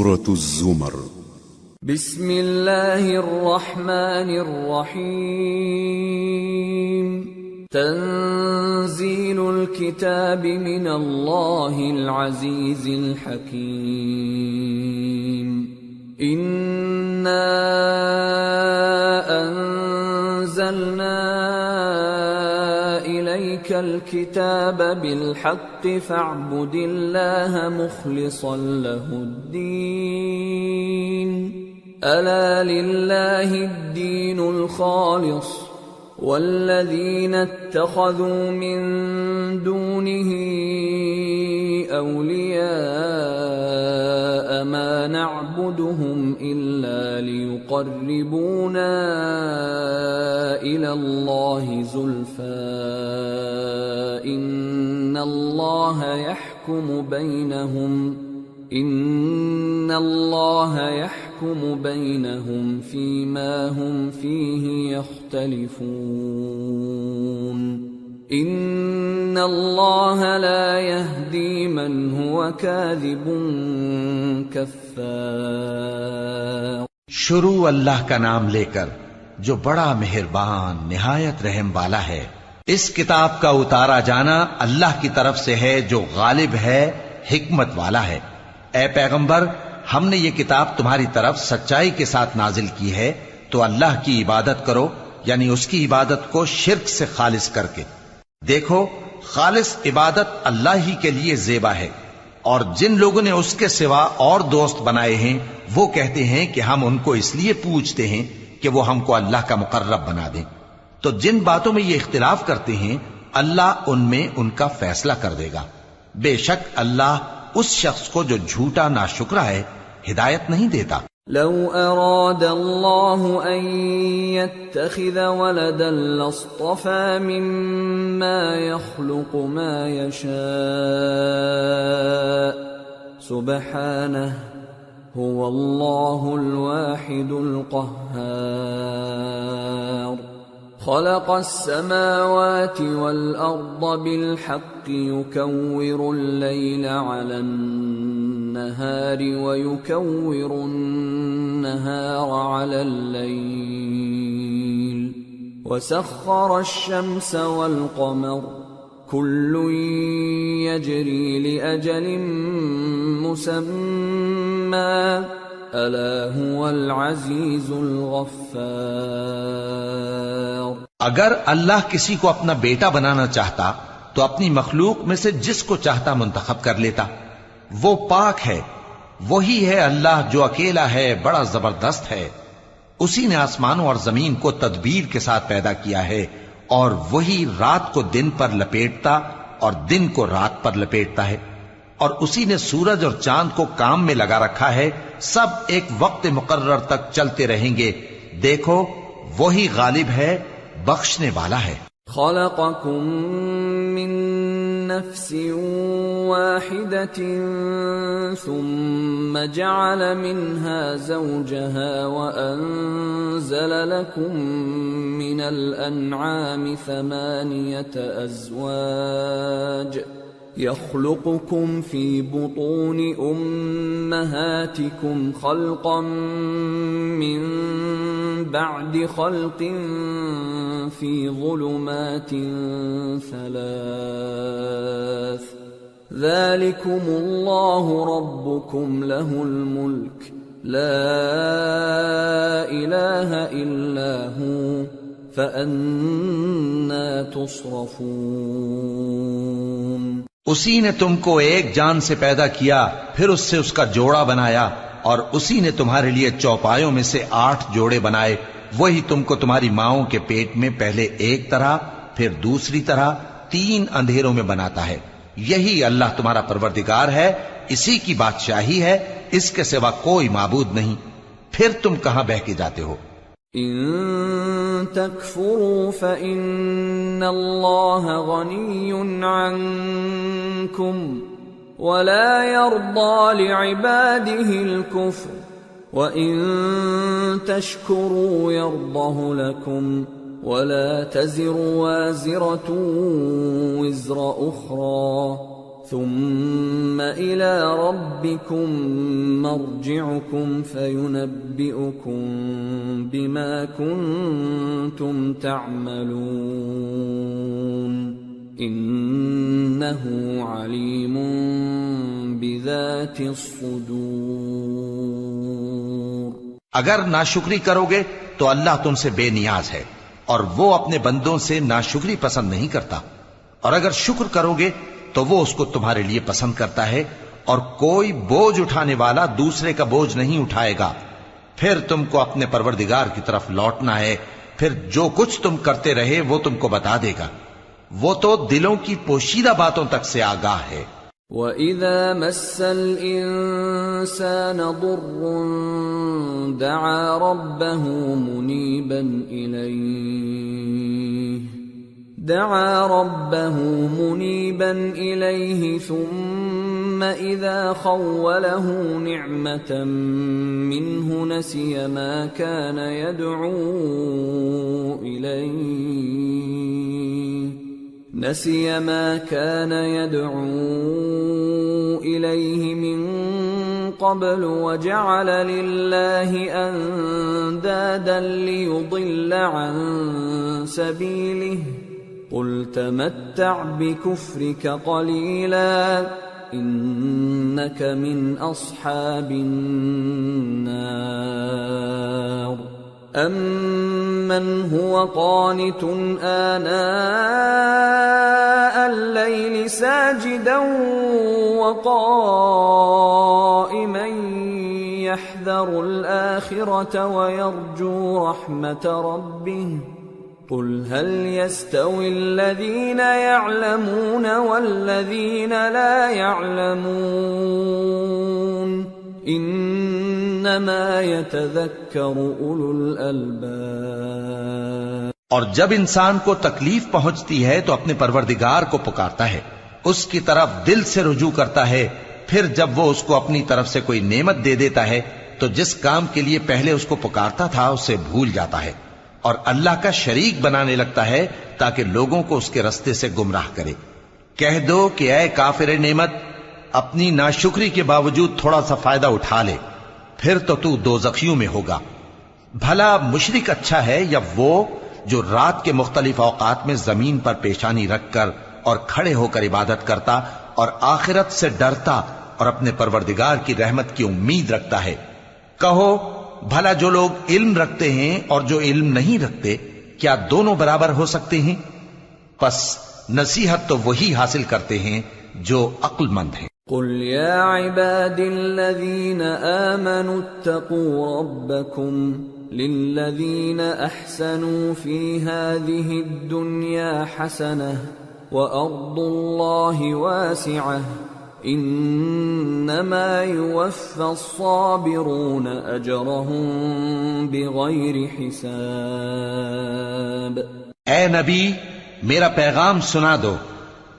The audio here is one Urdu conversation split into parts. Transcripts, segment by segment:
سورة الزمر بسم اللہ الرحمن الرحیم تنزیل الکتاب من اللہ العزیز الحکیم انا انزلنا الیک الکتاب بالحق فاعبد اللہ مخلصا له الدین الا للہ الدین الخالص والذین اتخذوا من دونه اولیاء ما نعبدهم الا لیقربونا الى اللہ زلفى ان اللہ يحكم بينهم فيما هم فيه يختلفون ان اللہ لا يهدي من هو كاذب كفار۔ شروع اللہ کا نام لے کر جو بڑا مہربان نہایت رحم والا ہے۔ اس کتاب کا اتارا جانا اللہ کی طرف سے ہے جو غالب ہے، حکمت والا ہے۔ اے پیغمبر، ہم نے یہ کتاب تمہاری طرف سچائی کے ساتھ نازل کی ہے، تو اللہ کی عبادت کرو، یعنی اس کی عبادت کو شرک سے خالص کر کے۔ دیکھو، خالص عبادت اللہ ہی کے لیے زیبا ہے، اور جن لوگوں نے اس کے سوا اور دوست بنائے ہیں وہ کہتے ہیں کہ ہم ان کو اس لیے پوچھتے ہیں کہ وہ ہم کو اللہ کا مقرب بنا دیں۔ تو جن باتوں میں یہ اختلاف کرتے ہیں اللہ ان میں ان کا فیصلہ کر دے گا۔ بے شک اللہ اس شخص کو جو جھوٹا ناشکرا ہے ہدایت نہیں دیتا۔ لو اراد اللہ ان يتخذ ولدا لاصطفى مما يخلق ما يشاء سبحانه هو اللہ الواحد القہار۔ خلق السماوات والأرض بالحق يكور الليل على النهار ويكور النهار على الليل وسخر الشمس والقمر كل يجري لأجل مسمى الا هو العزیز الغفار۔ اگر اللہ کسی کو اپنا بیٹا بنانا چاہتا تو اپنی مخلوق میں سے جس کو چاہتا منتخب کر لیتا۔ وہ پاک ہے، وہی ہے اللہ جو اکیلا ہے، بڑا زبردست ہے۔ اسی نے آسمانوں اور زمین کو تدبیر کے ساتھ پیدا کیا ہے، اور وہی رات کو دن پر لپیٹتا اور دن کو رات پر لپیٹتا ہے، اور اسی نے سورج اور چاند کو کام میں لگا رکھا ہے، سب ایک وقت مقرر تک چلتے رہیں گے۔ دیکھو، وہی غالب ہے، بخشنے والا ہے۔ خلقکم من نفس واحدة ثم جعل منها زوجها وأنزل لكم من الأنعام 8 أزواج يخلقكم في بطون أمهاتكم خلقا من بعد خلق في ظلمات 3 ذلكم الله ربكم له الملك لا إله إلا هو فأنا تصرفون۔ اسی نے تم کو ایک جان سے پیدا کیا، پھر اس سے اس کا جوڑا بنایا، اور اسی نے تمہارے لیے چوپایوں میں سے 8 جوڑے بنائے۔ وہی تم کو تمہاری ماؤں کے پیٹ میں پہلے ایک طرح، پھر دوسری طرح 3 اندھیروں میں بناتا ہے۔ یہی اللہ تمہارا پروردگار ہے، اسی کی بادشاہی ہے، اس کے سوا کوئی معبود نہیں۔ پھر تم کہاں بہہ کے جاتے ہو؟ ان تکفروا فإن اللہ غنی عنکم ولا يرضى لعباده الكفر وَإِن تَشْكُرُوا يَرْضَهُ لَكُمْ وَلَا تَزِرُ وَازِرَةٌ وِزْرَ أُخْرَى ثم إلى ربكم مرجعكم فينبئكم بما كنتم تعملون إنه عليم بذات الصدور۔ اگر ناشکری کرو گے تو اللہ تم سے بے نیاز ہے اور وہ اپنے بندوں سے ناشکری پسند نہیں کرتا، اور اگر شکر کرو گے تو وہ اس کو تمہارے لیے پسند کرتا ہے، اور کوئی بوجھ اٹھانے والا دوسرے کا بوجھ نہیں اٹھائے گا۔ پھر تم کو اپنے پروردگار کی طرف لوٹنا ہے، پھر جو کچھ تم کرتے رہے وہ تم کو بتا دے گا، وہ تو دلوں کی پوشیدہ باتوں تک سے آگاہ ہے۔ وَإِذَا مَسَّ الْإِنسَانَ ضُرٌّ دَعَا رَبَّهُ مُنِيبًا إِلَيْهِ ثُمَّ إِذَا خَوَّلَهُ نِعْمَةً مِّنْهُ نَسِيَ مَا كَانَ يَدْعُو إِلَيْهِ مِن قَبْلُ وَجَعَلَ لِلَّهِ أَندَادًا لِيُضِلَّ عَن سَبِيلِهِ قُلْ تَمَتَّعْ بِكُفْرِكَ قَلِيلًا إِنَّكَ مِنْ أَصْحَابِ النَّارِ أَمَّنْ هُوَ قَانِتٌ آنَاءَ اللَّيْلِ سَاجِدًا وَقَائِمًا يَحْذَرُ الْآخِرَةَ وَيَرْجُو رَحْمَةَ رَبِّهِ قُلْ هَلْ يَسْتَوِي الَّذِينَ يَعْلَمُونَ وَالَّذِينَ لَا يَعْلَمُونَ إِنَّمَا يَتَذَكَّرُ أُولُو الْأَلْبَابِ۔ اور جب انسان کو تکلیف پہنچتی ہے تو اپنے پروردگار کو پکارتا ہے، اس کی طرف دل سے رجوع کرتا ہے، پھر جب وہ اس کو اپنی طرف سے کوئی نعمت دے دیتا ہے تو جس کام کے لیے پہلے اس کو پکارتا تھا اسے بھول جاتا ہے اور اللہ کا شریک بنانے لگتا ہے تاکہ لوگوں کو اس کے رستے سے گمراہ کرے۔ کہہ دو کہ اے کافر نعمت، اپنی ناشکری کے باوجود تھوڑا سا فائدہ اٹھا لے، پھر تو دوزخیوں میں ہوگا۔ بھلا مشرک اچھا ہے یا وہ جو رات کے مختلف اوقات میں زمین پر پیشانی رکھ کر اور کھڑے ہو کر عبادت کرتا اور آخرت سے ڈرتا اور اپنے پروردگار کی رحمت کی امید رکھتا ہے۔ کہو بھلا جو لوگ علم رکھتے ہیں اور جو علم نہیں رکھتے کیا دونوں برابر ہو سکتے ہیں؟ پس نصیحت تو وہی حاصل کرتے ہیں جو عقل مند ہیں۔ قل يا عباد الذين آمنوا اتقوا ربكم للذين أحسنوا في هذه الدنيا حسنة وأرض الله واسعة إنما يوفى الصابرون أجرهم بغير حساب۔ اے نبی میرا پیغام سنا دو،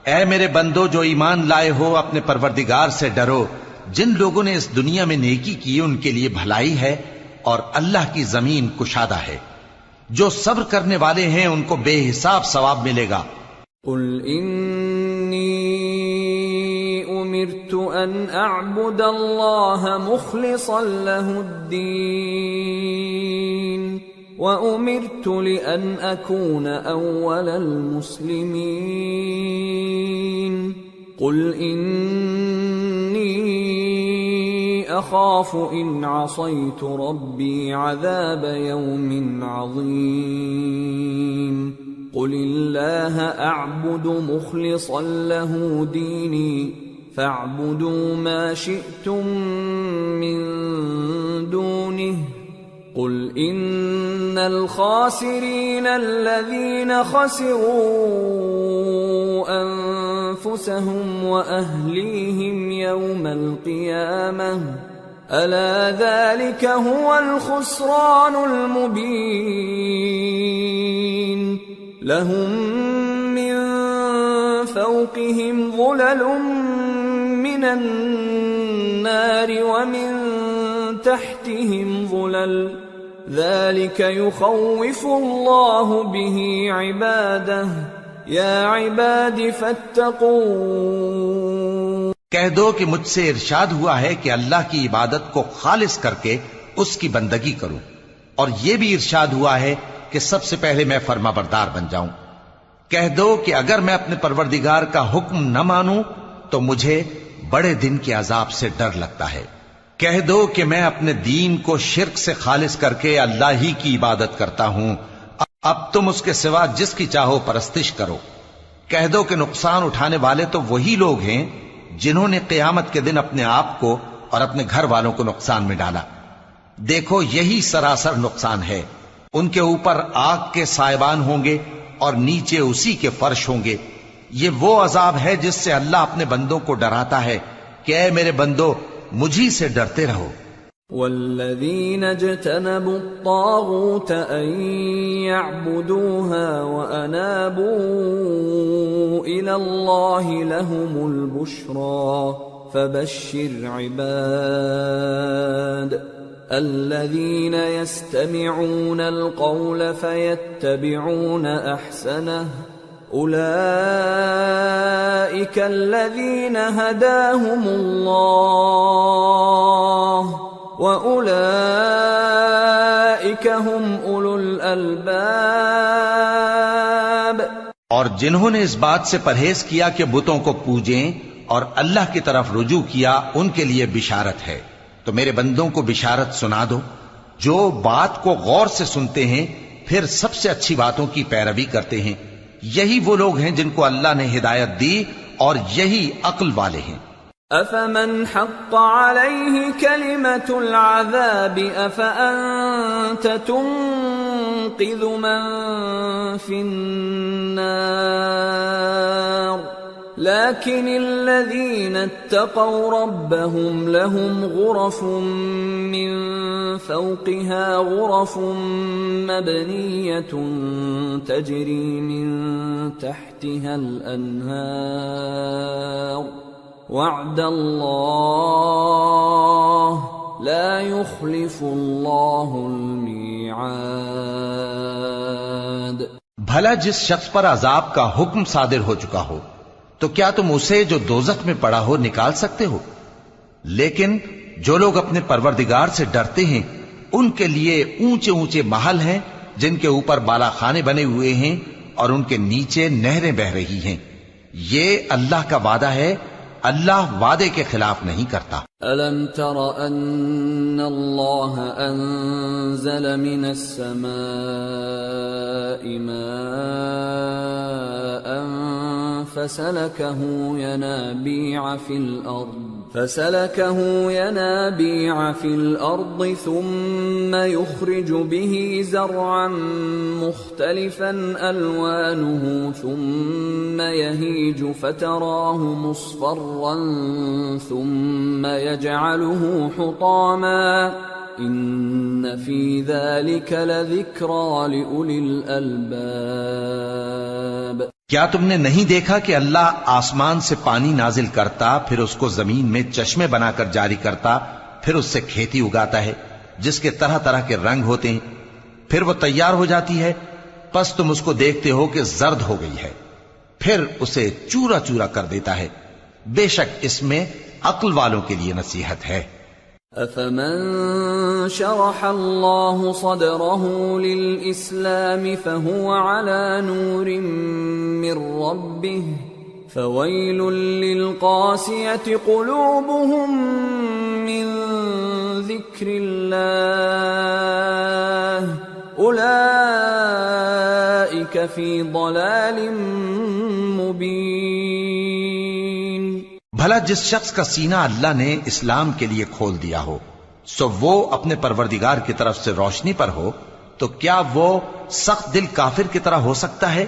اے میرے بندو جو ایمان لائے ہو اپنے پروردگار سے ڈرو۔ جن لوگوں نے اس دنیا میں نیکی کی ان کے لیے بھلائی ہے اور اللہ کی زمین کشادہ ہے۔ جو صبر کرنے والے ہیں ان کو بے حساب ثواب ملے گا۔ قل انی امرت ان اعبد اللہ مخلصا له الدین وَأُمِرْتُ لِأَنْ أَكُونَ أَوَّلَ الْمُسْلِمِينَ قُلْ إِنِّي أَخَافُ إِنْ عَصَيْتُ رَبِّي عَذَابَ يَوْمٍ عَظِيمٍ قُلِ اللَّهَ أَعْبُدُ مُخْلِصًا لَهُ دِينِي فَاعْبُدُوا مَا شِئْتُم مِّن دُونِهِ قُلْ إِنَّ الْخَاسِرِينَ الَّذِينَ خَسِرُوا أَنفُسَهُمْ وَأَهْلِيهِمْ يَوْمَ الْقِيَامَةِ أَلَا ذَلِكَ هُوَ الْخُسْرَانُ الْمُبِينُ لَهُم مِّن فَوْقِهِمْ ظُلَلٌ مِّنَ النَّارِ وَمِن تحتهم ظلل ذلك يخوف الله به عباده يا عباد فاتقون۔ کہہ دو کہ مجھ سے ارشاد ہوا ہے کہ اللہ کی عبادت کو خالص کر کے اس کی بندگی کروں، اور یہ بھی ارشاد ہوا ہے کہ سب سے پہلے میں فرما بردار بن جاؤں۔ کہہ دو کہ اگر میں اپنے پروردگار کا حکم نہ مانوں تو مجھے بڑے دن کے عذاب سے ڈر لگتا ہے۔ کہہ دو کہ میں اپنے دین کو شرک سے خالص کر کے اللہ ہی کی عبادت کرتا ہوں، اب تم اس کے سوا جس کی چاہو پرستش کرو۔ کہہ دو کہ نقصان اٹھانے والے تو وہی لوگ ہیں جنہوں نے قیامت کے دن اپنے آپ کو اور اپنے گھر والوں کو نقصان میں ڈالا۔ دیکھو یہی سراسر نقصان ہے، ان کے اوپر آگ کے سائبان ہوں گے اور نیچے اسی کے فرش ہوں گے۔ یہ وہ عذاب ہے جس سے اللہ اپنے بندوں کو ڈراتا ہے کہ اے میرے بندو مجھی سے ڈرتے رہو۔ والذین اجتنبوا الطاغوت ان يعبدوها وانابوا الى اللہ لهم البشرى فبشر عباد الذين يستمعون القول فيتبعون احسنه اولئك الذين هداهم الله وَأُولَئِكَ هُمْ أُولُو الْأَلْبَابِ۔ اور جنہوں نے اس بات سے پرہیز کیا کہ بتوں کو پوجیں اور اللہ کی طرف رجوع کیا، ان کے لیے بشارت ہے۔ تو میرے بندوں کو بشارت سنا دو جو بات کو غور سے سنتے ہیں پھر سب سے اچھی باتوں کی پیروی کرتے ہیں، یہی وہ لوگ ہیں جن کو اللہ نے ہدایت دی اور یہی عقل والے ہیں۔ أَفَمَنْ حَقَّ عَلَيْهِ كَلِمَةُ الْعَذَابِ أَفَأَنْتَ تُنْقِذُ مَنْ فِي النَّارِ لَكِنِ الَّذِينَ اتَّقَوْا رَبَّهُمْ لَهُمْ غُرَفٌ مِّنْ فَوْقِهَا غُرَفٌ مَبْنِيَّةٌ تَجْرِي مِنْ تَحْتِهَا الْأَنْهَارُ وعد اللہ لا يخلف اللہ المیعاد۔ بھلا جس شخص پر عذاب کا حکم صادر ہو چکا ہو تو کیا تم اسے جو دوزخ میں پڑا ہو نکال سکتے ہو؟ لیکن جو لوگ اپنے پروردگار سے ڈرتے ہیں ان کے لیے اونچے اونچے محل ہیں جن کے اوپر بالا خانے بنے ہوئے ہیں اور ان کے نیچے نہریں بہ رہی ہیں۔ یہ اللہ کا وعدہ ہے، اللہ وعدے کے خلاف نہیں کرتا۔ أَلَمْ تَرَ أَنَّ اللَّهَ أَنزَلَ مِنَ السَّمَاءِ مَاءً فَسَلَكَهُ يَنَابِيعَ فِي الْأَرْضِ ثُمَّ يُخْرِجُ بِهِ زَرْعًا مُخْتَلِفًا أَلْوَانُهُ ثُمَّ يَهِيجُ فَتَرَاهُ مُصْفَرًّا ثُمَّ يَجْعَلُهُ حُطَامًا إِنَّ فِي ذَلِكَ لَذِكْرَى لِأُولِي الْأَلْبَابِ۔ کیا تم نے نہیں دیکھا کہ اللہ آسمان سے پانی نازل کرتا، پھر اس کو زمین میں چشمے بنا کر جاری کرتا، پھر اس سے کھیتی اگاتا ہے جس کے طرح طرح کے رنگ ہوتے ہیں، پھر وہ تیار ہو جاتی ہے، پس تم اس کو دیکھتے ہو کہ زرد ہو گئی ہے، پھر اسے چورا چورا کر دیتا ہے۔ بے شک اس میں عقل والوں کے لیے نصیحت ہے۔ أَفَمَنْ شَرَحَ اللَّهُ صَدْرَهُ لِلْإِسْلَامِ فَهُوَ عَلَى نُورٍ مِّن رَّبِّهِ فَوَيْلٌ لِّلْقَاسِيَةِ قُلُوبُهُم مِّن ذِكْرِ اللَّهِ أُولَئِكَ فِي ضَلَالٍ مُّبِينٍ۔ بھلا جس شخص کا سینہ اللہ نے اسلام کے لیے کھول دیا ہو سو وہ اپنے پروردگار کی طرف سے روشنی پر ہو، تو کیا وہ سخت دل کافر کی طرح ہو سکتا ہے؟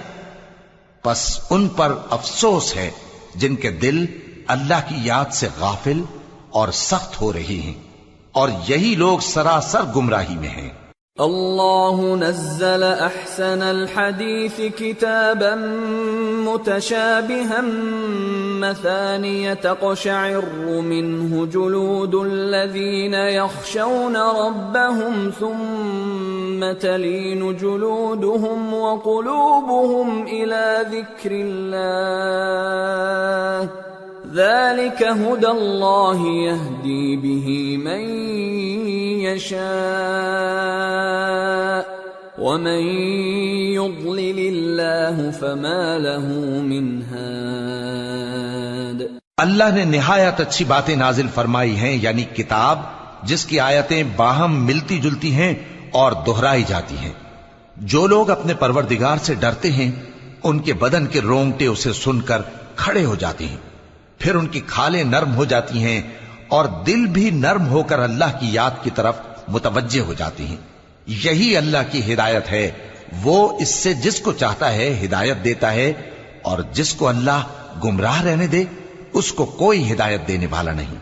پس ان پر افسوس ہے جن کے دل اللہ کی یاد سے غافل اور سخت ہو رہی ہیں، اور یہی لوگ سراسر گمراہی میں ہیں۔ اللہ نزل احسن الحدیث کتابا متشابها مثانیہ تقشعر منه جلود الذین یخشون ربهم ثم تلین جلودهم وقلوبهم الى ذکر اللہ ذلك هدى الله يهدي به من يشاء ومن يضلل الله فما له من هاد۔ اللہ نے نہایت اچھی باتیں نازل فرمائی ہیں، یعنی کتاب جس کی آیتیں باہم ملتی جلتی ہیں اور دہرائی جاتی ہیں۔ جو لوگ اپنے پروردگار سے ڈرتے ہیں ان کے بدن کے رونگٹے اسے سن کر کھڑے ہو جاتے ہیں، پھر ان کی کھالیں نرم ہو جاتی ہیں اور دل بھی نرم ہو کر اللہ کی یاد کی طرف متوجہ ہو جاتی ہیں۔ یہی اللہ کی ہدایت ہے، وہ اس سے جس کو چاہتا ہے ہدایت دیتا ہے، اور جس کو اللہ گمراہ رہنے دے اس کو کوئی ہدایت دینے والا نہیں۔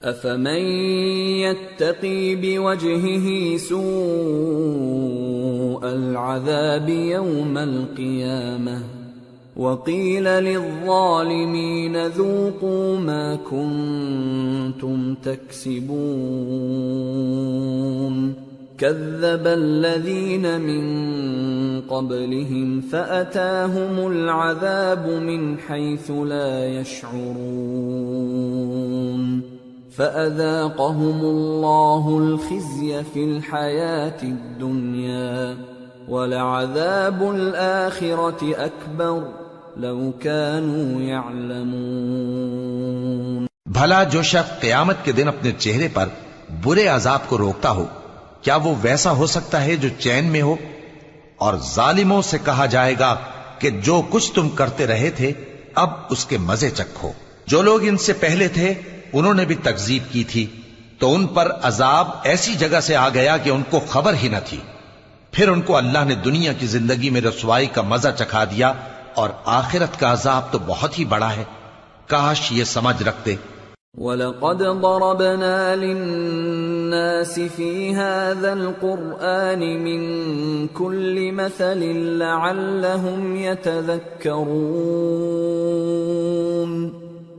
أفمن يتقي بوجهه سوء العذاب يوم القيامة وقيل للظالمين ذوقوا ما كنتم تكسبون كذب الذين من قبلهم فأتاهم العذاب من حيث لا يشعرون فأذاقهم الله الخزي في الحياة الدنيا ولعذاب الآخرة أكبر لو كانوا يعلمون۔ بھلا جو شخص قیامت کے دن اپنے چہرے پر برے عذاب کو روکتا ہو، کیا وہ ویسا ہو سکتا ہے جو چین میں ہو؟ اور ظالموں سے کہا جائے گا کہ جو کچھ تم کرتے رہے تھے اب اس کے مزے چکھو۔ جو لوگ ان سے پہلے تھے انہوں نے بھی تکذیب کی تھی، تو ان پر عذاب ایسی جگہ سے آ گیا کہ ان کو خبر ہی نہ تھی۔ پھر ان کو اللہ نے دنیا کی زندگی میں رسوائی کا مزہ چکھا دیا، اور آخرت کا عذاب تو بہت ہی بڑا ہے۔ کاش یہ سمجھ رکھتے۔ وَلَقَدْ ضَرَبْنَا لِلنَّاسِ فِي هَذَا الْقُرْآنِ مِنْ كُلِّ مَثَلٍ لَعَلَّهُمْ يَتَذَكَّرُونَ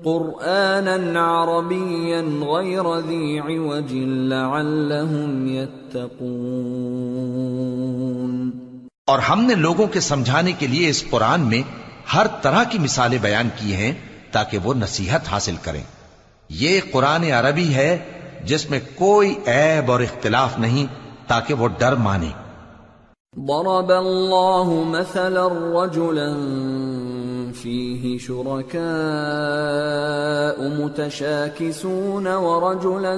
قُرْآنًا عَرَبِيًّا غَيْرَ ذِي عِوَجٍ لَعَلَّهُمْ يَتَّقُونَ۔ اور ہم نے لوگوں کے سمجھانے کے لیے اس قرآن میں ہر طرح کی مثالیں بیان کی ہیں تاکہ وہ نصیحت حاصل کریں۔ یہ قرآن عربی ہے جس میں کوئی عیب اور اختلاف نہیں تاکہ وہ ڈر مانے۔ ضرب اللہ مثلا رجلا فيه شركاء متشاكسون ورجلا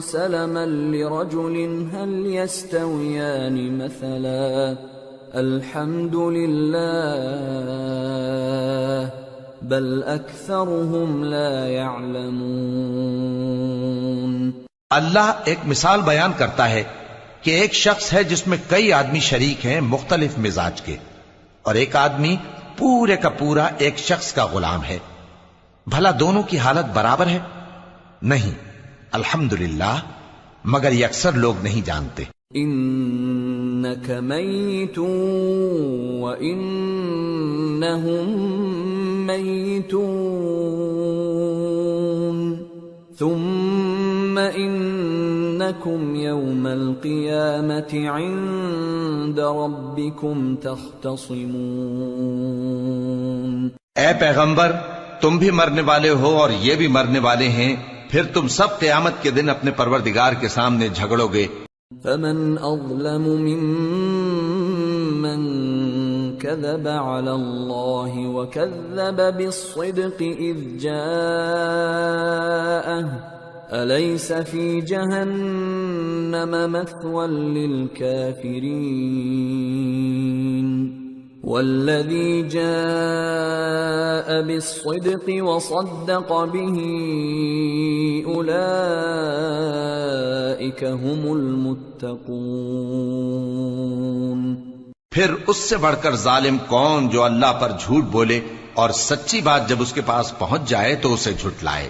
سلما لرجل هل يستويان مثلا الحمد لله بل اکثرهم لا يعلمون۔ اللہ ایک مثال بیان کرتا ہے کہ ایک شخص ہے جس میں کئی آدمی شریک ہیں مختلف مزاج کے، اور ایک آدمی پورے کا پورا ایک شخص کا غلام ہے، بھلا دونوں کی حالت برابر ہے؟ نہیں، الحمدللہ، مگر یہ اکثر لوگ نہیں جانتے۔ انک میت وانہم میتون ثم انکم یوم القیامة عند ربکم تختصمون۔ اے پیغمبر، تم بھی مرنے والے ہو اور یہ بھی مرنے والے ہیں، پھر تم سب قیامت کے دن اپنے پروردگار کے سامنے جھگڑو گے۔ فمن اظلم ممن كذب على الله وكذب بالصدق إذ جاءه أليس في جهنم مثوى للكافرين والذي جاء بالصدق وصدق به أولئك هم المتقون۔ پھر اس سے بڑھ کر ظالم کون جو اللہ پر جھوٹ بولے اور سچی بات جب اس کے پاس پہنچ جائے تو اسے جھٹلائے۔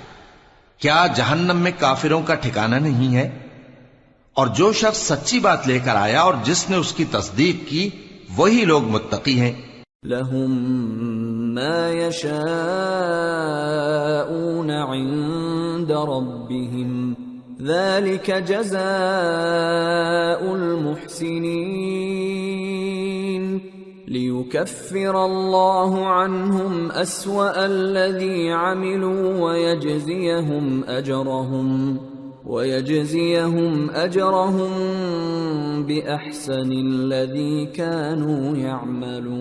کیا جہنم میں کافروں کا ٹھکانہ نہیں ہے؟ اور جو شخص سچی بات لے کر آیا اور جس نے اس کی تصدیق کی وہی لوگ متقی ہیں۔ لهم ما يشاءون عند ربهم ذلك جزاء المحسنين لِيُكَفِّرَ اللَّهُ عَنْهُمْ أَسْوَأَ الَّذِي عَمِلُوا وَيَجْزِيَهُمْ أَجْرَهُمْ بِأَحْسَنِ الَّذِي كَانُوا يَعْمَلُونَ۔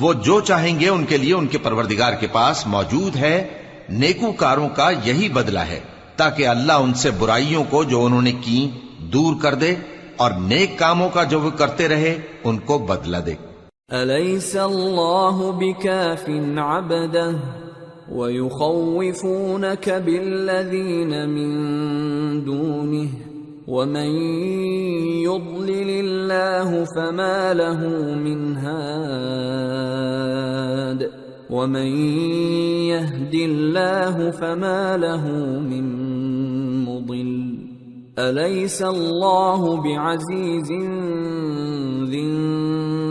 وہ جو چاہیں گے ان کے لیے ان کے پروردگار کے پاس موجود ہے، نیکوکاروں کا یہی بدلہ ہے، تاکہ اللہ ان سے برائیوں کو جو انہوں نے کی دور کر دے اور نیک کاموں کا جو وہ کرتے رہے ان کو بدلہ دے۔ أَلَيْسَ اللَّهُ بِكَافٍ عَبْدَهُ وَيُخَوِّفُونَكَ بِالَّذِينَ مِن دُونِهِ وَمَن يُضْلِلِ اللَّهُ فَمَا لَهُ مِنْ هَادٍ وَمَن يَهْدِ اللَّهُ فَمَا لَهُ مِن مُضِلٍّ أَلَيْسَ اللَّهُ بِعَزِيزٍ ذِي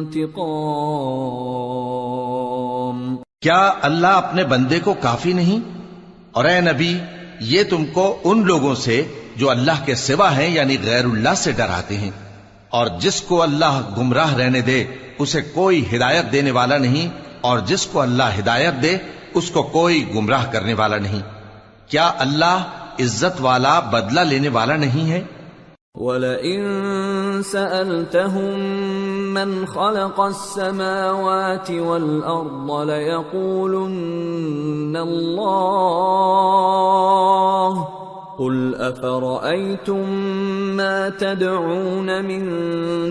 انتقام۔ کیا اللہ اپنے بندے کو کافی نہیں؟ اور اے نبی، یہ تم کو ان لوگوں سے جو اللہ کے سوا ہیں یعنی غیر اللہ سے ڈراتے ہیں، اور جس کو اللہ گمراہ رہنے دے اسے کوئی ہدایت دینے والا نہیں، اور جس کو اللہ ہدایت دے اس کو کوئی گمراہ کرنے والا نہیں۔ کیا اللہ عزت والا بدلہ لینے والا نہیں ہے؟ وَلَئِن سَأَلْتَهُم مَّنْ خَلَقَ السَّمَاوَاتِ وَالْأَرْضَ لَيَقُولُنَّ اللَّهُ قُلْ أَفَرَأَيْتُم مَّا تَدْعُونَ مِن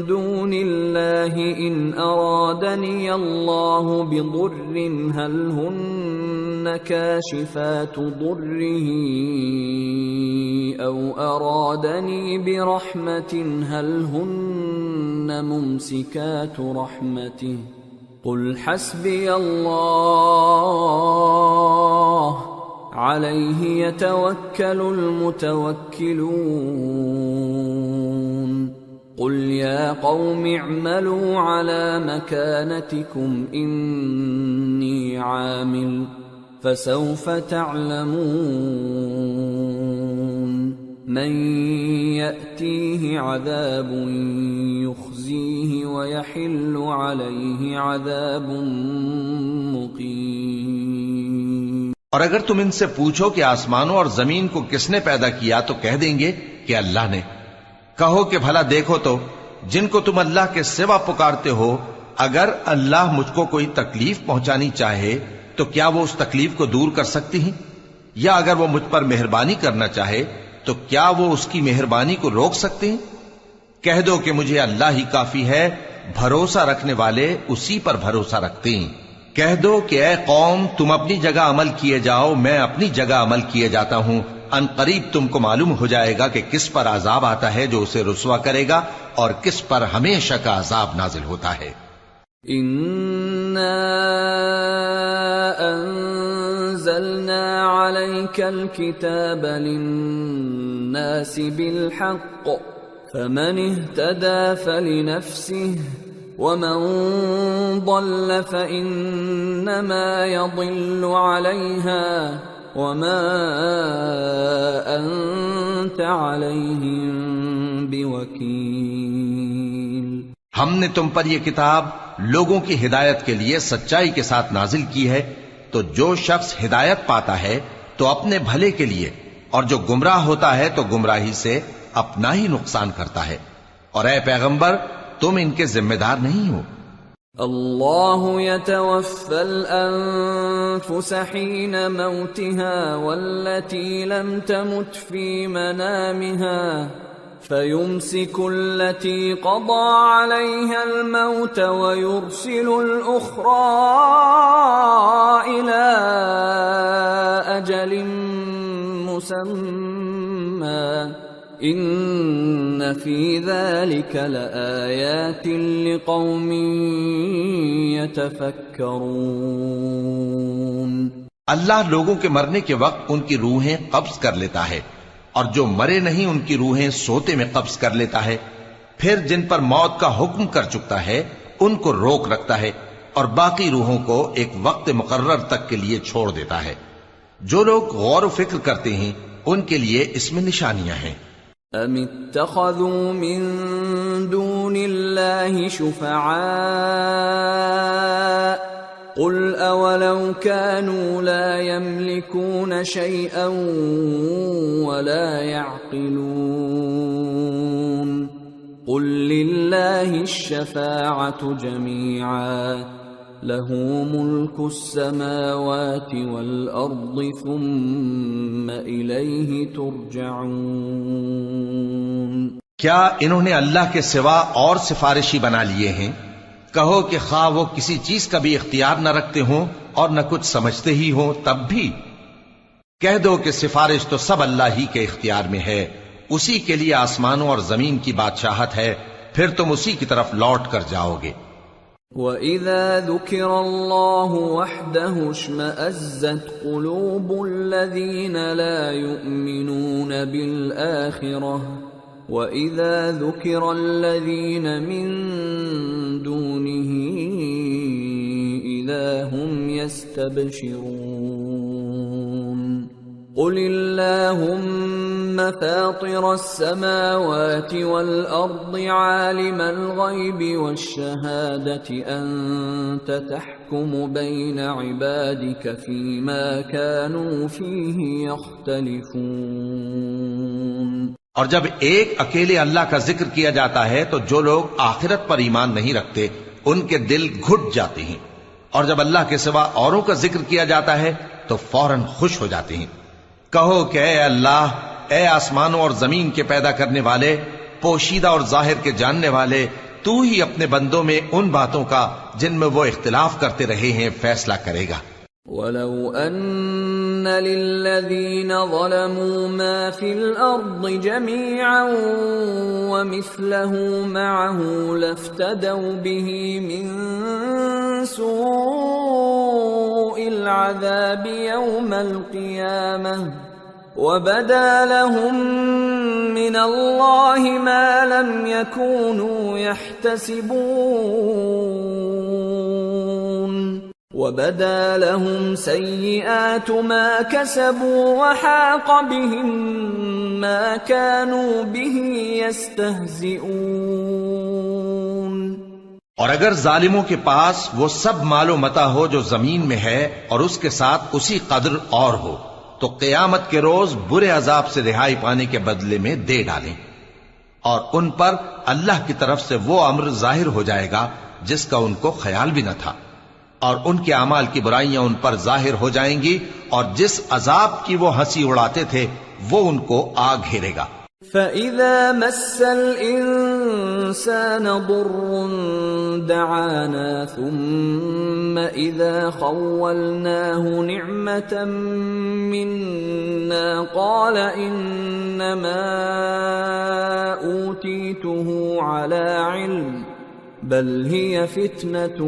دُونِ اللَّهِ إِنْ أَرَادَنِيَ اللَّهُ بِضُرٍّ هَلْ هُنَّ كَاشِفَاتُ ضُرِّهِ أَوْ أَرَادَنِي بِرَحْمَةٍ هَلْ هُنَّ مُمْسِكَاتُ رَحْمَتِهِ قُلْ حَسْبِيَ اللَّهُ عَلَيْهِ يَتَوَكَّلُ الْمُتَوَكِّلُونَ قُلْ يَا قَوْمِ اعْمَلُوا عَلَى مَكَانَتِكُمْ إِنِّي عَامِلٌ فَسَوْفَ تَعْلَمُونَ مَن يَأْتِيهِ عَذَابٌ يُخْزِيهِ وَيَحِلُّ عَلَيْهِ عَذَابٌ مُقِيمٌ۔ اور اگر تم ان سے پوچھو کہ آسمانوں اور زمین کو کس نے پیدا کیا تو کہہ دیں گے کہ اللہ نے۔ کہو کہ بھلا دیکھو تو جن کو تم اللہ کے سوا پکارتے ہو، اگر اللہ مجھ کو کوئی تکلیف پہنچانی چاہے تو کیا وہ اس تکلیف کو دور کر سکتی ہیں؟ یا اگر وہ مجھ پر مہربانی کرنا چاہے تو کیا وہ اس کی مہربانی کو روک سکتے ہیں؟ کہہ دو کہ مجھے اللہ ہی کافی ہے، بھروسہ رکھنے والے اسی پر بھروسہ رکھتے ہیں۔ کہہ دو کہ اے قوم تم اپنی جگہ عمل کیے جاؤ، میں اپنی جگہ عمل کیے جاتا ہوں، ان قریب تم کو معلوم ہو جائے گا کہ کس پر عذاب آتا ہے جو اسے رسوا کرے گا اور کس پر ہمیشہ کا عذاب نازل ہوتا ہے۔ اِنَّا أَنزَلْنَا عَلَيْكَ الْكِتَابَ لِلنَّاسِ بِالْحَقِّ فَمَنِ اهْتَدَى فَلِنَفْسِهِ وَمَن ضَلَّ فَإِنَّمَا يَضِلُّ عَلَيْهَا وَمَا أَنتَ عَلَيْهِم بِوَكِيلٍ۔ ہم نے تم پر یہ کتاب لوگوں کی ہدایت کے لیے سچائی کے ساتھ نازل کی ہے، تو جو شخص ہدایت پاتا ہے تو اپنے بھلے کے لیے، اور جو گمراہ ہوتا ہے تو گمراہی سے اپنا ہی نقصان کرتا ہے، اور اے پیغمبر تم ان کے ذمہ دار نہیں ہو۔ اللہ يتوفى الأنفس حين موتها والتي لم تمت في منامها فيمسك التي قضى عليها الموت ويرسل الأخرى إلى أجل مسمى إن في ذلك لآيات لقوم يتفكرون۔ اللہ لوگوں کے مرنے کے وقت ان کی روحیں قبض کر لیتا ہے، اور جو مرے نہیں ان کی روحیں سوتے میں قبض کر لیتا ہے، پھر جن پر موت کا حکم کر چکتا ہے ان کو روک رکھتا ہے، اور باقی روحوں کو ایک وقت مقرر تک کے لیے چھوڑ دیتا ہے۔ جو لوگ غور و فکر کرتے ہیں ان کے لیے اس میں نشانیاں ہیں۔ أم اتخذوا من دون الله شفعاء قل أولو كانوا لا يملكون شيئا ولا يعقلون قل لله الشفاعة جميعا له ملك السماوات والأرض ثم إليه ترجعون۔ کیا انہوں نے اللہ کے سوا اور سفارشی بنا لیے ہیں؟ کہو کہ خواہ وہ کسی چیز کا بھی اختیار نہ رکھتے ہوں اور نہ کچھ سمجھتے ہی ہوں تب بھی کہہ دو کہ سفارش تو سب اللہ ہی کے اختیار میں ہے، اسی کے لیے آسمانوں اور زمین کی بادشاہت ہے، پھر تم اسی کی طرف لوٹ کر جاؤ گے۔ وَإِذَا ذُكِرَ اللَّهُ وَحْدَهُ اشْمَأَزَّتْ قُلُوبُ الَّذِينَ لَا يُؤْمِنُونَ بِالْآخِرَةِ وَإِذَا ذُكِرَ الَّذِينَ مِن دُونِهِ إِذَا هُمْ يَسْتَبْشِرُونَ قُلِ اللَّهُمَّ فَاطِرَ السَّمَاوَاتِ وَالْأَرْضِ عَالِمَ الْغَيْبِ وَالشَّهَادَةِ أَنْتَ تَحْكُمُ بَيْنَ عِبَادِكَ فِيمَا كَانُوا فِيهِ يَخْتَلِفُونَ۔ اور جب ایک اکیلے اللہ کا ذکر کیا جاتا ہے تو جو لوگ آخرت پر ایمان نہیں رکھتے ان کے دل گھٹ جاتے ہیں، اور جب اللہ کے سوا اوروں کا ذکر کیا جاتا ہے تو فوراً خوش ہو جاتے ہیں۔ کہو کہ اے اللہ، اے آسمانوں اور زمین کے پیدا کرنے والے، پوشیدہ اور ظاہر کے جاننے والے، تو ہی اپنے بندوں میں ان باتوں کا جن میں وہ اختلاف کرتے رہے ہیں فیصلہ کرے گا۔ وَلَوْ أَنَّ لِلَّذِينَ ظَلَمُوا مَا فِي الْأَرْضِ جَمِيعًا وَمِثْلَهُ مَعَهُ لَافْتَدَوْا بِهِ مِنْ سُوءِ الْعَذَابِ يَوْمَ الْقِيَامَةِ وَبَدَا لَهُم مِّنَ اللَّهِ مَا لَمْ يَكُونُوا يَحْتَسِبُونَ وَبَدَا لَهُمْ سَيِّئَاتُ مَا كَسَبُوا وَحَاقَ بِهِمْ مَا كَانُوا بِهِ يَسْتَهْزِئُونَ۔ اور اگر ظالموں کے پاس وہ سب مال و متاع ہو جو زمین میں ہے اور اس کے ساتھ اسی قدر اور ہو تو قیامت کے روز برے عذاب سے رہائی پانے کے بدلے میں دے ڈالیں، اور ان پر اللہ کی طرف سے وہ امر ظاہر ہو جائے گا جس کا ان کو خیال بھی نہ تھا، اور ان کے اعمال کی برائیاں ان پر ظاہر ہو جائیں گی، اور جس عذاب کی وہ ہنسی اڑاتے تھے وہ ان کو آ گھیرے گا۔ فَإِذَا مَسَّ الْإِنسَانَ ضُرٌّ دَعَانَا ثُمَّ إِذَا خَوَّلْنَاهُ نِعْمَةً مِنَّا قَالَ إِنَّمَا أُوتِيتُهُ عَلَى عِلْمٍ بل هي فتنة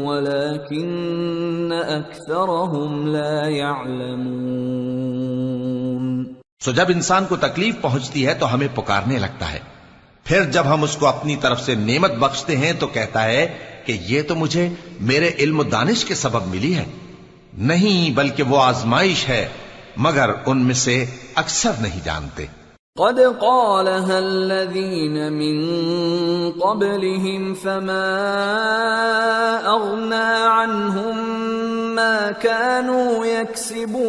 ولكن أكثرهم لا يعلمون۔ سو جب انسان کو تکلیف پہنچتی ہے تو ہمیں پکارنے لگتا ہے، پھر جب ہم اس کو اپنی طرف سے نعمت بخشتے ہیں تو کہتا ہے کہ یہ تو مجھے میرے علم و دانش کے سبب ملی ہے، نہیں بلکہ وہ آزمائش ہے، مگر ان میں سے اکثر نہیں جانتے۔ قد قالها الذين من قبلهم فما أغنى عنهم ما كانوا يكسبون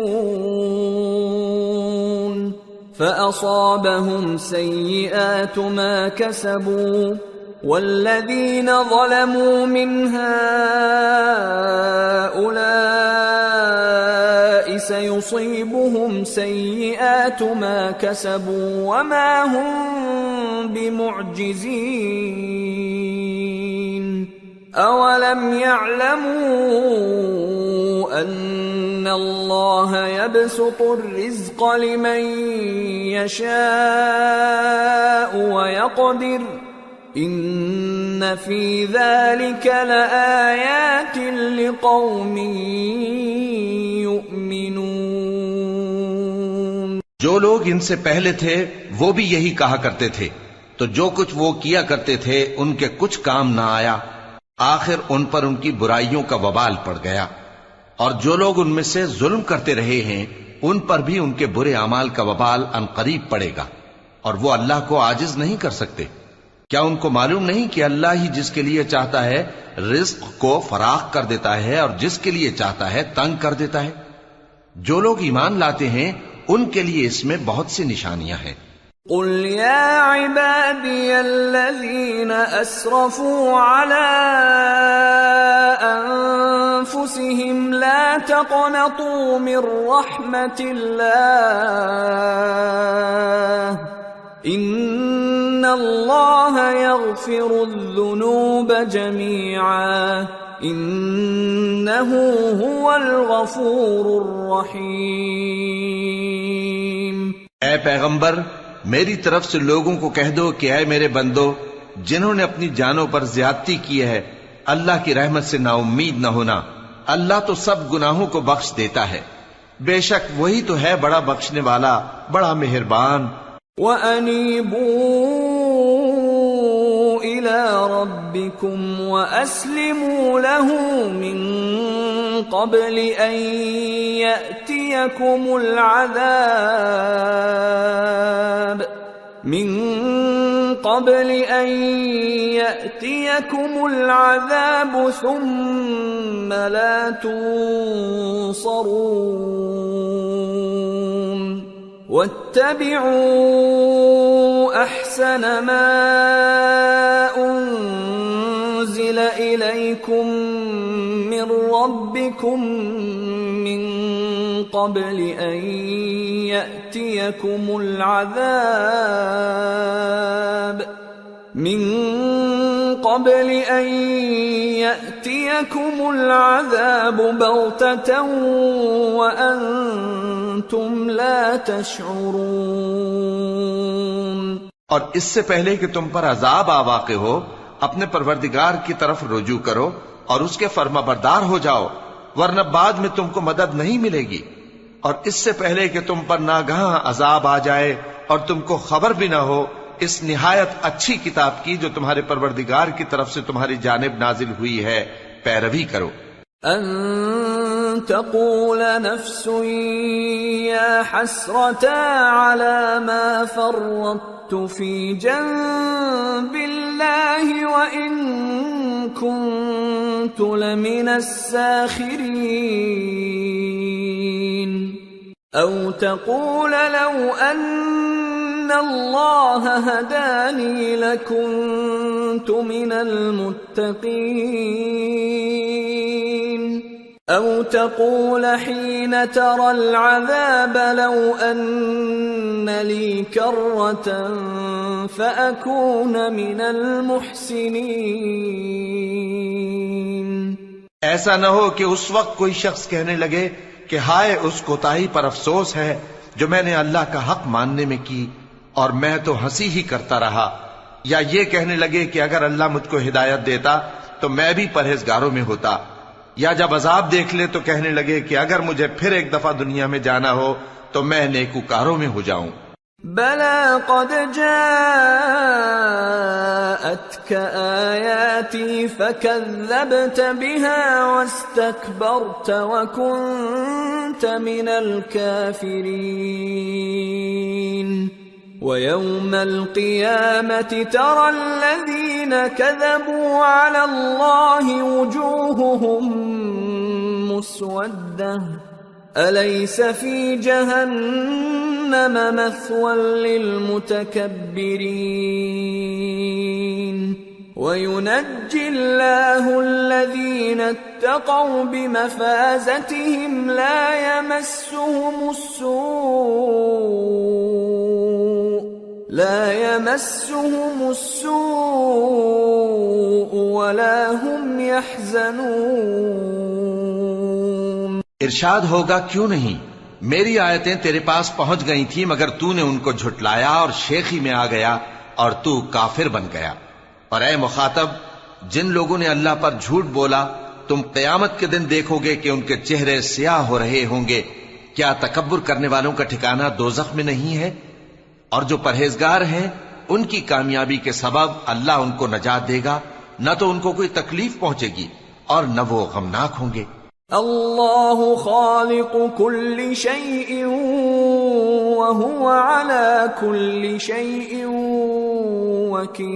فأصابهم سيئات ما كسبوا والذين ظلموا من هؤلاء سيصيبهم سيئات ما كسبوا وما هم بمعجزين أولم يعلموا أن الله يبسط الرزق لمن يشاء ويقدر ان فی ذلک لآیات لقوم یؤمنون۔ جو لوگ ان سے پہلے تھے وہ بھی یہی کہا کرتے تھے، تو جو کچھ وہ کیا کرتے تھے ان کے کچھ کام نہ آیا، آخر ان پر ان کی برائیوں کا وبال پڑ گیا، اور جو لوگ ان میں سے ظلم کرتے رہے ہیں ان پر بھی ان کے برے اعمال کا وبال عنقریب پڑے گا۔ اور وہ اللہ کو عاجز نہیں کر سکتے؟ کیا ان کو معلوم نہیں کہ اللہ ہی جس کے لیے چاہتا ہے رزق کو فراخ کر دیتا ہے اور جس کے لیے چاہتا ہے تنگ کر دیتا ہے؟ جو لوگ ایمان لاتے ہیں ان کے لیے اس میں بہت سی نشانیاں ہیں۔ قل يا عبادي الذين أسرفوا على أنفسهم لا تقنطوا من رحمة الله إن الله يغفر الذنوب جميعا إنه هو الغفور الرحيم۔ اے پیغمبر، میری طرف سے لوگوں کو کہہ دو کہ اے میرے بندو، جنہوں نے اپنی جانوں پر زیادتی کی ہے، اللہ کی رحمت سے نا امید نہ ہونا۔ اللہ تو سب گناہوں کو بخش دیتا ہے، بے شک وہی تو ہے بڑا بخشنے والا، بڑا مہربان۔ وَأَنِيبُوا إِلَىٰ رَبِّكُمْ وَأَسْلِمُوا لَهُ مِن قَبْلِ أَن يَأْتِيَكُمُ الْعَذَابُ ثُمَّ لَا تُنصَرُونَ وَاتَّبِعُوا أَحْسَنَ مَا أُنزِلَ إِلَيْكُم مِّن رَّبِّكُم مِّن قَبْلِ أَن يَأْتِيَكُمُ الْعَذَابُ بَغْتَةً وَأَنتُمْ لَا تَشْعُرُونَ۔ اور اس سے پہلے کہ تم پر عذاب آ واقع ہو، اپنے پروردگار کی طرف رجوع کرو اور اس کے فرما بردار ہو جاؤ، ورنہ بعد میں تم کو مدد نہیں ملے گی۔ اور اس سے پہلے کہ تم پر ناگہاں عذاب آ جائے اور تم کو خبر بھی نہ ہو، اس نہایت اچھی کتاب کی جو تمہارے پروردگار کی طرف سے تمہاری جانب نازل ہوئی ہے پیروی کرو۔ ان تقول نفس یا حسرتا علی ما فرطت فی جنب اللہ وان کنت لمن الساخرین او تقول لو ان اللہ ہدانی لکنت من المتقین او تقول حین ترى العذاب لو ان لی کرة فأکون من المحسنین۔ ایسا نہ ہو کہ اس وقت کوئی شخص کہنے لگے کہ ہائے اس کوتاہی پر افسوس ہے جو میں نے اللہ کا حق ماننے میں کی اور میں تو ہنسی ہی کرتا رہا، یا یہ کہنے لگے کہ اگر اللہ مجھ کو ہدایت دیتا تو میں بھی پرہیزگاروں میں ہوتا، یا جب عذاب دیکھ لے تو کہنے لگے کہ اگر مجھے پھر ایک دفعہ دنیا میں جانا ہو تو میں نیکوکاروں میں ہو جاؤں۔ بلى قد جاءتك آياتي فكذبت بها واستكبرت وكنت من الكافرين ويوم القيامة ترى الذين كذبوا على الله وجوههم مسودة أليس في جهنم مثوى للمتكبرين وينجي الله الذين اتقوا بمفازتهم لا يمسهم السوء ولا هم يحزنون۔ ارشاد ہوگا کیوں نہیں، میری آیتیں تیرے پاس پہنچ گئی تھی مگر تو نے ان کو جھٹلایا اور شیخی میں آ گیا اور تو کافر بن گیا۔ اور اے مخاطب، جن لوگوں نے اللہ پر جھوٹ بولا تم قیامت کے دن دیکھو گے کہ ان کے چہرے سیاہ ہو رہے ہوں گے۔ کیا تکبر کرنے والوں کا ٹھکانہ دوزخ میں نہیں ہے؟ اور جو پرہیزگار ہیں ان کی کامیابی کے سبب اللہ ان کو نجات دے گا، نہ تو ان کو کوئی تکلیف پہنچے گی اور نہ وہ غمناک ہوں گے۔ اللہ خالق کل شیء وهو على كل شيء وكيل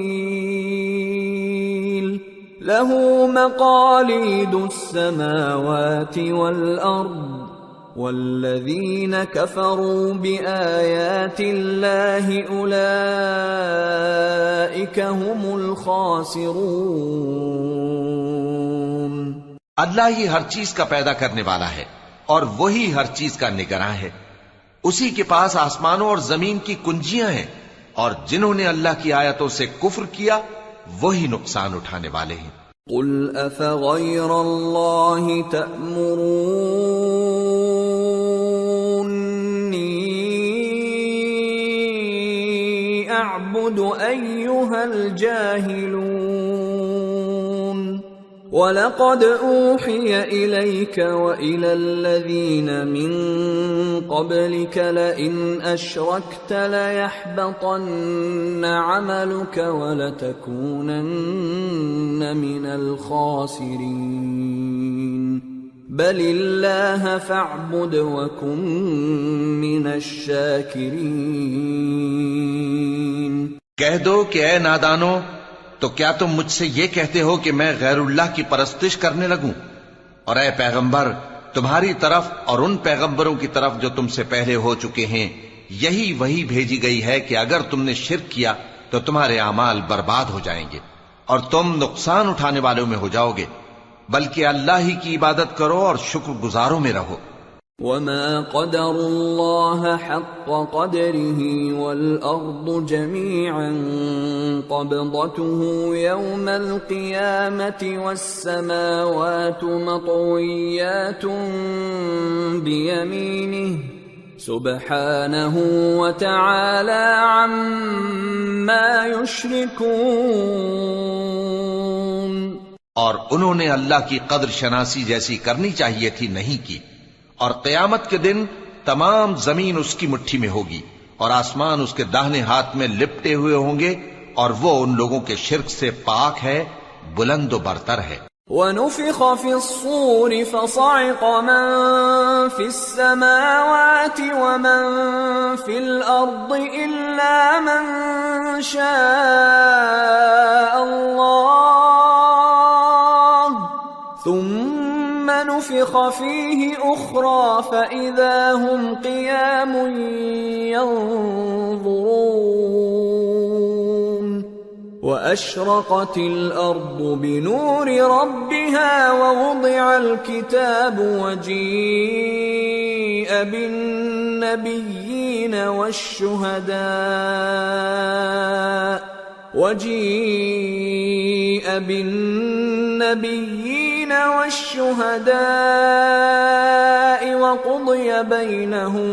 له مقاليد السماوات والأرض والذين كفروا بآيات الله أولئك هم الخاسرون۔ اللہ ہی ہر چیز کا پیدا کرنے والا ہے اور وہی ہر چیز کا نگراں ہے۔ اسی کے پاس آسمانوں اور زمین کی کنجیاں ہیں، اور جنہوں نے اللہ کی آیتوں سے کفر کیا وہی نقصان اٹھانے والے ہیں۔ قل افغیر اللہ تأمرونی اعبد ایھا الجاہلون وَلَقَدْ أُوحِيَ إِلَيْكَ وَإِلَى الَّذِينَ مِن قَبْلِكَ لَئِنْ أَشْرَكْتَ لَيَحْبَطَنَّ عَمَلُكَ وَلَتَكُونَنَّ مِنَ الْخَاسِرِينَ بَلِ اللَّهَ فَاعْبُدْ وَكُن مِّنَ الشَّاكِرِينَ۔ کہہ دو کہ اے نادانو، تو کیا تم مجھ سے یہ کہتے ہو کہ میں غیر اللہ کی پرستش کرنے لگوں؟ اور اے پیغمبر، تمہاری طرف اور ان پیغمبروں کی طرف جو تم سے پہلے ہو چکے ہیں یہی وہی بھیجی گئی ہے کہ اگر تم نے شرک کیا تو تمہارے اعمال برباد ہو جائیں گے اور تم نقصان اٹھانے والوں میں ہو جاؤ گے، بلکہ اللہ ہی کی عبادت کرو اور شکر گزاروں میں رہو۔ وَمَا قَدَرُوا اللَّهَ حَقَّ قَدْرِهِ وَالْأَرْضُ جَمِيعًا قَبْضَتُهُ يَوْمَ الْقِيَامَةِ وَالسَّمَاوَاتُ مَطْوِيَّاتٌ بِيَمِينِهِ سُبْحَانَهُ وَتَعَالَى عَمَّا يُشْرِكُونَ۔ اور انہوں نے اللہ کی قدر شناسی جیسی کرنی چاہیے تھی، نہیں کی، اور قیامت کے دن تمام زمین اس کی مٹھی میں ہوگی اور آسمان اس کے داہنے ہاتھ میں لپٹے ہوئے ہوں گے، اور وہ ان لوگوں کے شرک سے پاک ہے، بلند و برتر ہے۔ وَنُفِخَ فِي الصُّورِ فَصَعِقَ مَن فِي السَّمَاوَاتِ وَمَن فِي الْأَرْضِ إِلَّا مَن شَاءَ اللَّهُ ثُمَّ نُفِخَ فِيهِ أُخْرَى فَإِذَا هُمْ قِيَامٌ يَنظُرُونَ وَأَشْرَقَتِ الْأَرْضُ بِنُورِ رَبِّهَا وَوُضِعَ الْكِتَابُ وَجِيءَ بِالنَّبِيِّينَ والشهداء وقضي بينهم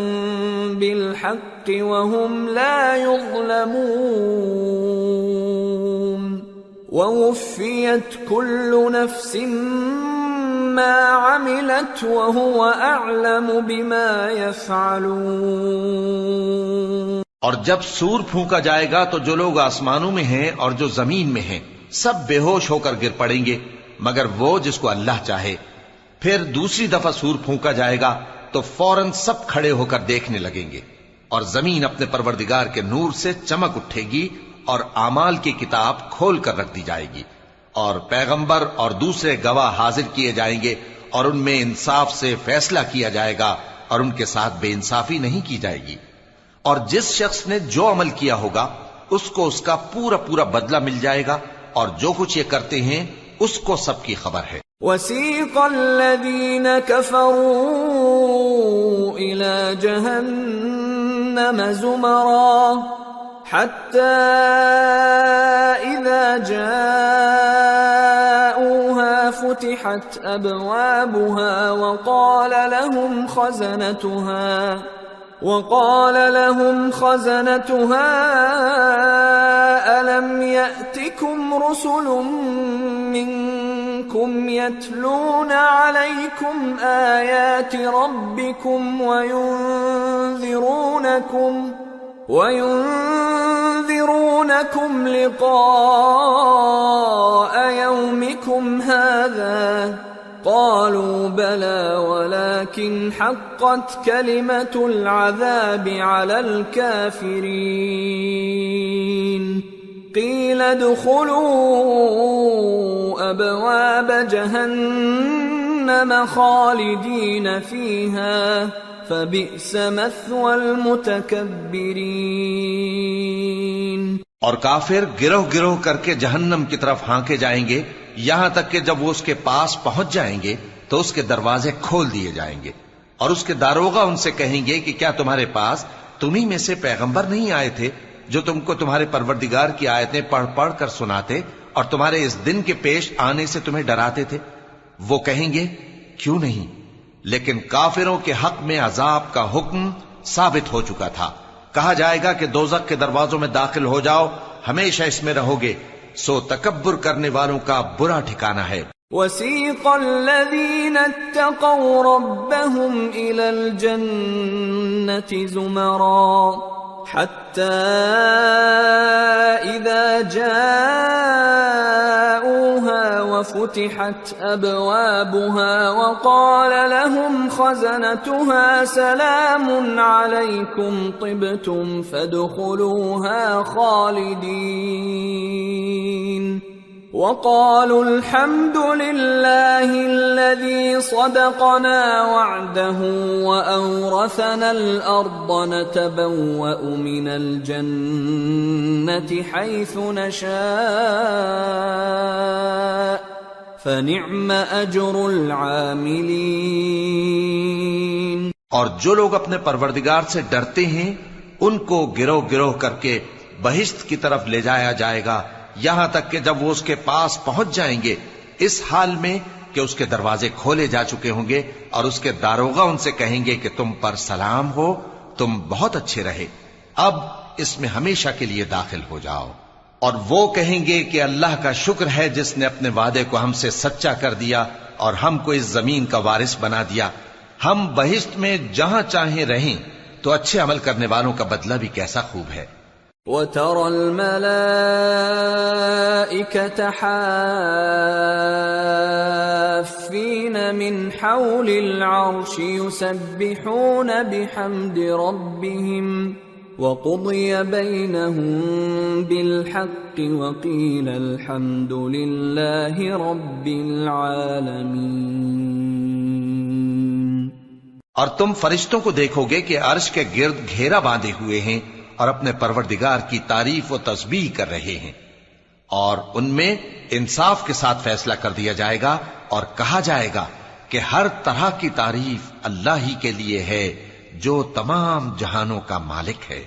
بالحق وهم لا يظلمون ووفيت كل نفس ما عملت وهو أعلم بما يفعلون۔ اور جب سور پھونکا جائے گا تو جو لوگ آسمانوں میں ہیں اور جو زمین میں ہیں سب بے ہوش ہو کر گر پڑیں گے مگر وہ جس کو اللہ چاہے۔ پھر دوسری دفعہ سور پھونکا جائے گا تو فوراً سب کھڑے ہو کر دیکھنے لگیں گے، اور زمین اپنے پروردگار کے نور سے چمک اٹھے گی اور اعمال کی کتاب کھول کر رکھ دی جائے گی، اور پیغمبر اور دوسرے گواہ حاضر کیے جائیں گے، اور ان میں انصاف سے فیصلہ کیا جائے گا اور ان کے ساتھ بے انصافی نہیں کی جائے گی، اور جس شخص نے جو عمل کیا ہوگا اس کو اس کا پورا پورا بدلہ مل جائے گا، اور جو کچھ یہ کرتے ہیں اس کو سب کی خبر ہے۔ وَسِيقَ الَّذِينَ كَفَرُوا إِلَى جَهَنَّمَ زُمَرًا حَتَّى إِذَا جَاءُوهَا فُتِحَتْ أَبْوَابُهَا وقال لهم خزنتها ألم يأتكم رسل منكم يتلون عليكم آيات ربكم وينذرونكم لقاء يومكم هذا؟ قالوا قالوا بلى ولكن حقت كلمة العذاب على الكافرين قيل ادخلوا أبواب جهنم خالدين فيها فبئس مثوى المتكبرين۔ اور کافر گروہ گروہ کر کے جہنم کی طرف ہانکے جائیں گے، یہاں تک کہ جب وہ اس کے پاس پہنچ جائیں گے تو اس کے دروازے کھول دیے جائیں گے، اور اس کے داروغہ ان سے کہیں گے کہ کیا تمہارے پاس تمہیں میں سے پیغمبر نہیں آئے تھے جو تم کو تمہارے پروردگار کی آیتیں پڑھ پڑھ کر سناتے اور تمہارے اس دن کے پیش آنے سے تمہیں ڈراتے تھے؟ وہ کہیں گے کیوں نہیں، لیکن کافروں کے حق میں عذاب کا حکم ثابت ہو چکا تھا۔ کہا جائے گا کہ دوزخ کے دروازوں میں داخل ہو جاؤ، ہمیشہ اس میں رہو گے، سو تکبر کرنے والوں کا برا ٹھکانہ ہے۔ وسيق الذين اتقوا ربهم إلى الجنة زمرا حتى إذا جاءوها وفتحت أبوابها وقال لهم خزنتها سلام عليكم طبتم فادخلوها خالدين وقالوا الحمد لله الذي صدقنا وعده وأورثنا الأرض نتبوأ من الجنة حيث نشاء فنعم أجر العاملين۔ اور جو لوگ اپنے پروردگار سے ڈرتے ہیں ان کو گروہ گروہ کر کے بہشت کی طرف لے جایا جائے گا، یہاں تک کہ جب وہ اس کے پاس پہنچ جائیں گے اس حال میں کہ اس کے دروازے کھولے جا چکے ہوں گے، اور اس کے داروغہ ان سے کہیں گے کہ تم پر سلام ہو، تم بہت اچھے رہے، اب اس میں ہمیشہ کے لیے داخل ہو جاؤ۔ اور وہ کہیں گے کہ اللہ کا شکر ہے جس نے اپنے وعدے کو ہم سے سچا کر دیا اور ہم کو اس زمین کا وارث بنا دیا، ہم بہشت میں جہاں چاہیں رہیں، تو اچھے عمل کرنے والوں کا بدلہ بھی کیسا خوب ہے۔ وَتَرَى الْمَلَائِكَةَ حَافِّينَ مِنْ حَوْلِ الْعَرْشِ يُسَبِّحُونَ بِحَمْدِ رَبِّهِمْ وَقُضِيَ بَيْنَهُمْ بِالْحَقِّ وَقِيلَ الْحَمْدُ لِلَّهِ رَبِّ الْعَالَمِينَ۔ اور تم فرشتوں کو دیکھو گے کہ عرش کے گرد گھیرا باندھے ہوئے ہیں اور اپنے پروردگار کی تعریف و تسبیح کر رہے ہیں، اور ان میں انصاف کے ساتھ فیصلہ کر دیا جائے گا اور کہا جائے گا کہ ہر طرح کی تعریف اللہ ہی کے لیے ہے جو تمام جہانوں کا مالک ہے۔